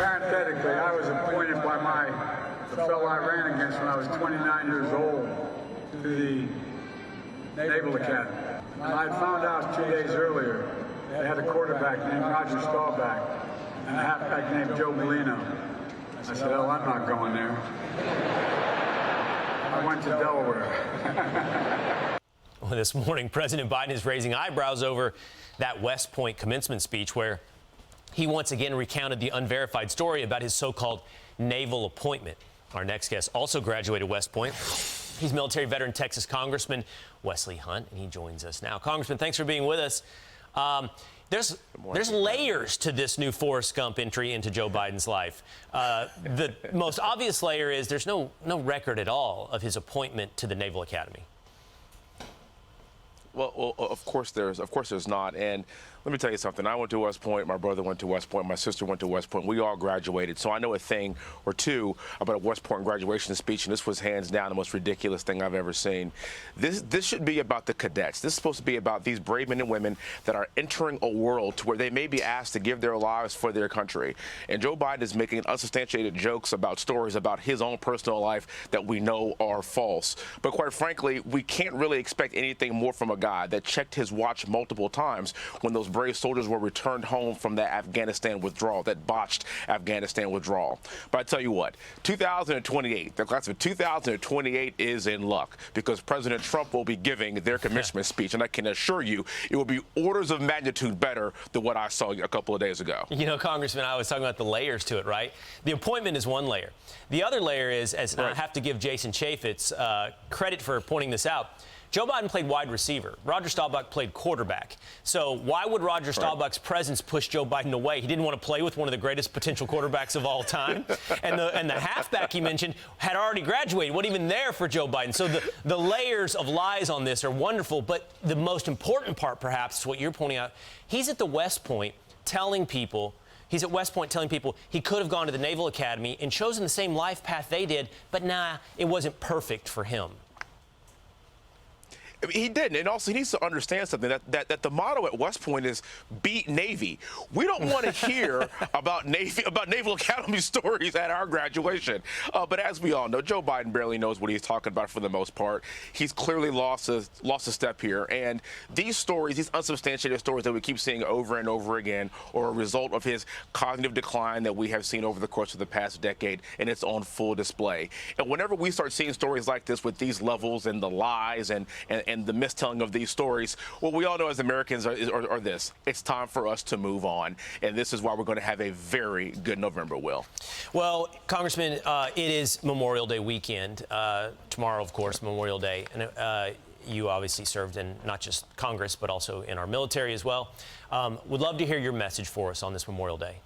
Parenthetically, I was appointed by the fellow I ran against when I was 29 years old to the Naval Academy. And I found out 2 days earlier they had a quarterback named Roger Staubach and a halfback named Joe Molino. I said, oh, I'm not going there. I went to Delaware. Well, this morning, President Biden is raising eyebrows over that West Point commencement speech where he once again recounted the unverified story about his so-called naval appointment. Our next guest also graduated West Point. He's military veteran Texas Congressman Wesley Hunt, and he joins us now. Congressman, thanks for being with us. There's layers to this new Forrest Gump entry into Joe Biden's life. The most obvious layer is there's no record at all of his appointment to the Naval Academy. Well, of course there's not. And let me tell you something. I went to West Point. My brother went to West Point. My sister went to West Point. We all graduated. So I know a thing or two about a West Point graduation speech, and this was hands down the most ridiculous thing I've ever seen. This should be about the cadets. This is supposed to be about these brave men and women that are entering a world to where they may be asked to give their lives for their country. And Joe Biden is making unsubstantiated jokes about stories about his own personal life that we know are false. But quite frankly, we can't really expect anything more from a guy that checked his watch multiple times when those brave soldiers were returned home from that Afghanistan withdrawal, that botched Afghanistan withdrawal. But I tell you what, 2028, the class of 2028 is in luck because President Trump will be giving their commencement speech, and I can assure you it will be orders of magnitude better than what I saw a couple of days ago. You know, Congressman, I was talking about the layers to it, right? The appointment is one layer. The other layer is, and I have to give Jason Chaffetz credit for pointing this out, Joe Biden played wide receiver. Roger Staubach played quarterback. So why would Roger Staubach's presence push Joe Biden away? He didn't want to play with one of the greatest potential quarterbacks of all time. and the halfback he mentioned had already graduated, wasn't even there for Joe Biden. So the layers of lies on this are wonderful. But the most important part, perhaps, is what you're pointing out. He's at the West Point telling people he could have gone to the Naval Academy and chosen the same life path they did, but nah, it wasn't perfect for him. He didn't, and also he needs to understand something, that the motto at West Point is beat Navy. We don't want to hear about Naval Academy stories at our graduation. But as we all know, Joe Biden barely knows what he's talking about for the most part. He's clearly lost a step here, and these stories, these unsubstantiated stories that we keep seeing over and over again, are a result of his cognitive decline that we have seen over the course of the past decade, and it's on full display. And whenever we start seeing stories like this with these levels and the lies and the mistelling of these stories, what we all know as Americans are this. It's time for us to move on. And this is why we're going to have a very good November, Will. Well, Congressman, it is Memorial Day weekend. Tomorrow, of course, Memorial Day. And you obviously served in not just Congress, but also in our military as well. Would love to hear your message for us on this Memorial Day.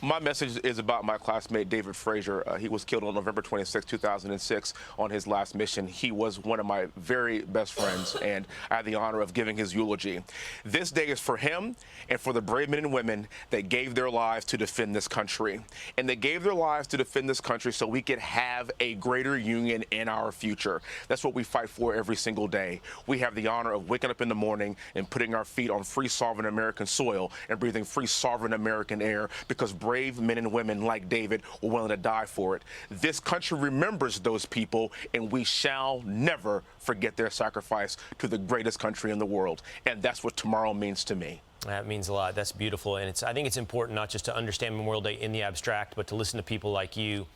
My message is about my classmate, David Frazier. He was killed on November 26, 2006 on his last mission. He was one of my very best friends, and I had the honor of giving his eulogy. This day is for him and for the brave men and women that gave their lives to defend this country. And they gave their lives to defend this country so we could have a greater union in our future. That's what we fight for every single day. We have the honor of waking up in the morning and putting our feet on free, sovereign American soil and breathing free, sovereign American air because brave men and women like David were willing to die for it. This country remembers those people, and we shall never forget their sacrifice to the greatest country in the world. And that's what tomorrow means to me. That means a lot. That's beautiful. And I think it's important not just to understand Memorial Day in the abstract, but to listen to people like you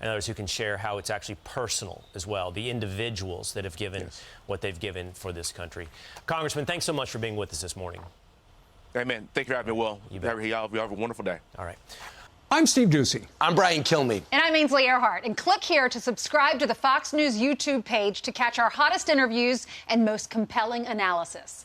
and others who can share how it's actually personal as well, the individuals that have given what they've given for this country. Congressman, thanks so much for being with us this morning. Amen. Thank you for having me, Will. You have a wonderful day. All right. I'm Steve Ducey. I'm Brian Kilmeade. And I'm Ainsley Earhart. And click here to subscribe to the Fox News YouTube page to catch our hottest interviews and most compelling analysis.